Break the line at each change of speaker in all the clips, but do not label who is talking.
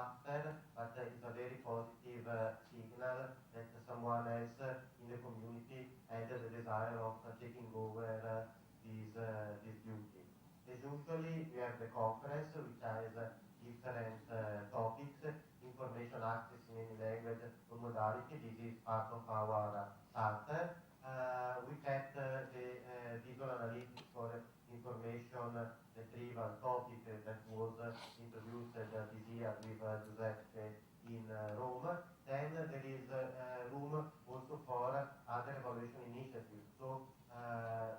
after, but it's a very positive signal that someone else in the community had the desire of taking over this duty. As usually, we have the conference, which has different topics, information access in any language or modality. This is part of our charter. We kept the visual analytics for information retrieval topic that was introduced this year with Giuseppe in Rome. Then there is room also for other evaluation initiatives. So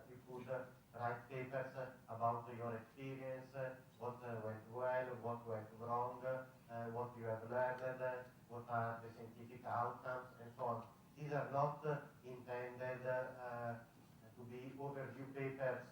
you could write papers about your experience, what went well, what went wrong, what you have learned, what are the scientific outcomes, and so on. These are not intended to be overview papers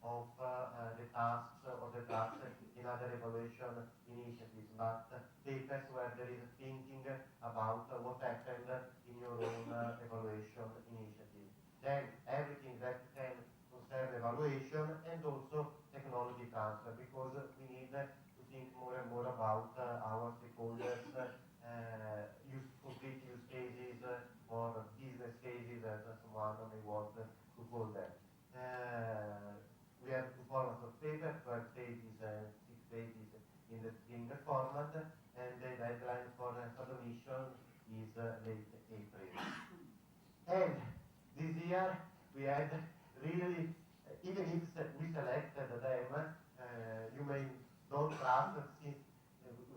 of the tasks or the tasks in other evaluation initiatives, but papers where there is thinking about what happened in your own evaluation initiative. Then everything that can concern evaluation and also technology transfer, because we need to think more and more about our stakeholders, concrete use cases or business cases, as someone may want to call them. We have two formats of paper, 12 pages and 6 pages in the string format, and the deadline for submission is late April. And this year we had really, even if we selected them, you may don't trust since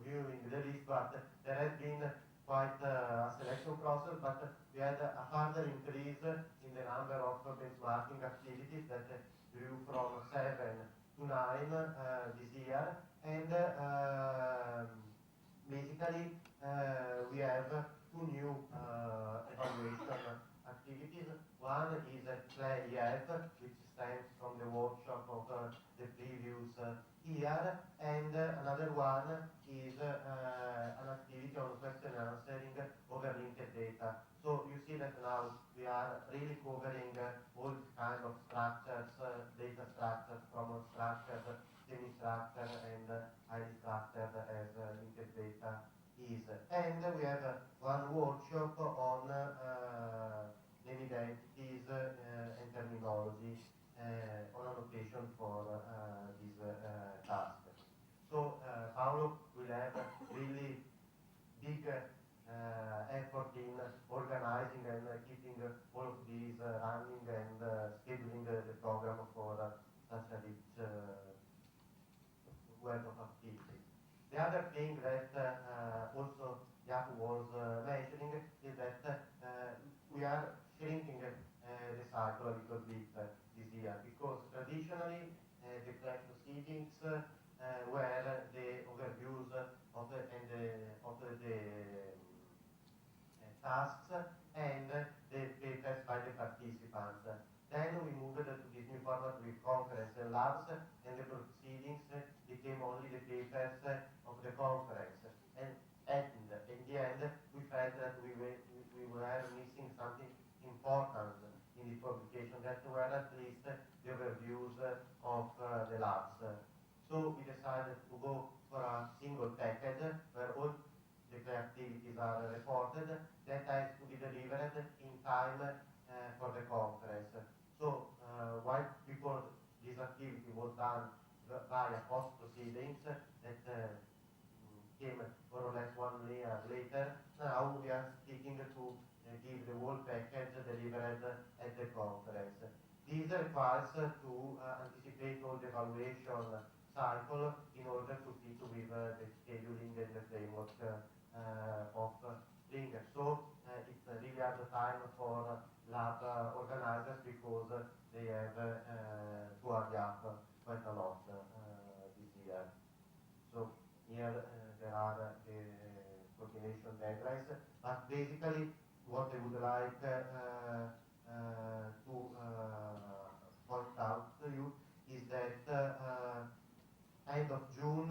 viewing the list, but there has been quite a selection process, but we had a further increase in the number of benchmarking activities that grew from 7 to 9 this year, and basically we have two new evaluation activities. One is CLEF, which stems from the workshop of the previous year, and another one is an activity on question answering over linked data. So you see that now we are really covering all kinds of structures, data structures, from structured, semi-structured, and highly structured as linked data is. And we have one workshop on name identities and terminology on allocation for this task. So Paolo will have really big effort in organizing and keeping all of these running and scheduling the program for such a rich web of activities. The other thing that also Jacob was mentioning is that we are shrinking the cycle a little bit this year, because traditionally the CLEF proceedings were the overviews of the tasks and the papers by the participants. Then we moved to this new format with conference and labs, and the proceedings became only the papers of the conference. And in the end, we felt that we were missing something important in the publication, that were at least the overviews of the labs. So we decided to go for a single package where all the activities are reported, that has to be delivered in time for the conference. So before this activity was done via post proceedings that came more or less 1 year later, now we are sticking to give the whole package delivered at the conference. This requires to anticipate all the evaluation cycle in order to fit with the scheduling and the framework of Spring. So it's really hard time for lab organizers, because they have to hurry up quite a lot this year. So here there are the coordination deadlines, but basically what I would like to point out to you is that end of June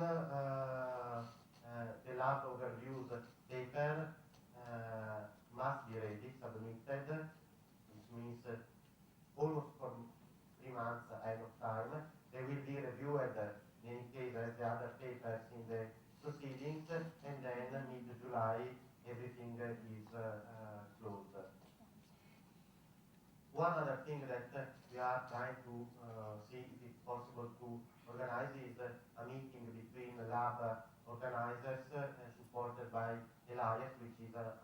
the lab overviews paper must be ready, submitted, which means almost for 3 months ahead of time. They will be reviewed in any case as the other papers in the proceedings, and then is closed. One other thing that we are trying to see if it's possible to organize is a meeting between lab organizers supported by ELIAS, which is a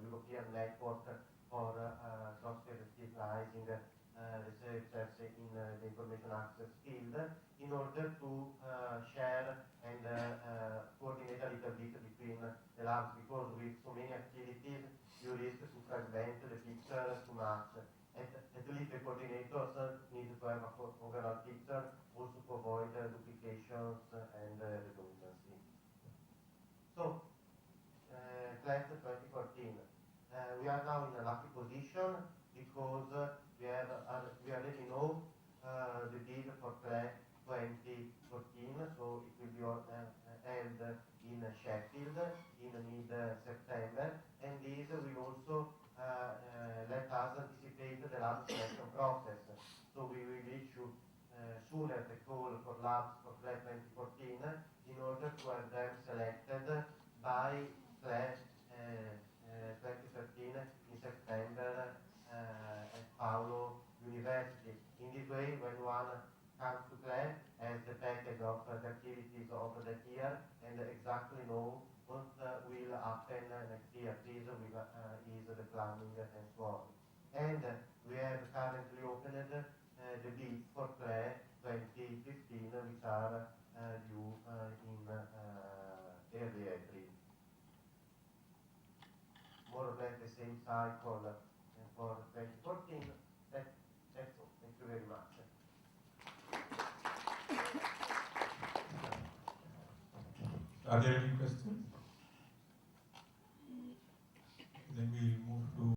European network for cross-fertilizing researchers in the information access field, in order to share and coordinate a little bit between the labs, because with so many activities you risk to fragment the picture too much. At least the coordinators need to have a overall picture, also to avoid duplications and redundancy. So, CLEF 2014. We are now in a lucky position because we already know the bid for CLEF 2014, so it will be held in Sheffield in mid-September, and this will also let us anticipate the lab selection process. So we will issue sooner the call for labs for CLEF 2014 in order to have them selected by CLEF 2013 in September at Paolo University. In this way, when one comes to CLEF, has the package of the activities of that year and exactly know what will happen next year. This will, is the planning and so on. And we have currently opened the bids for CLEF 2015, which are due in early April. More or less the same cycle for 2014. That's all. Thank you very much.
Are there any questions? Then we move to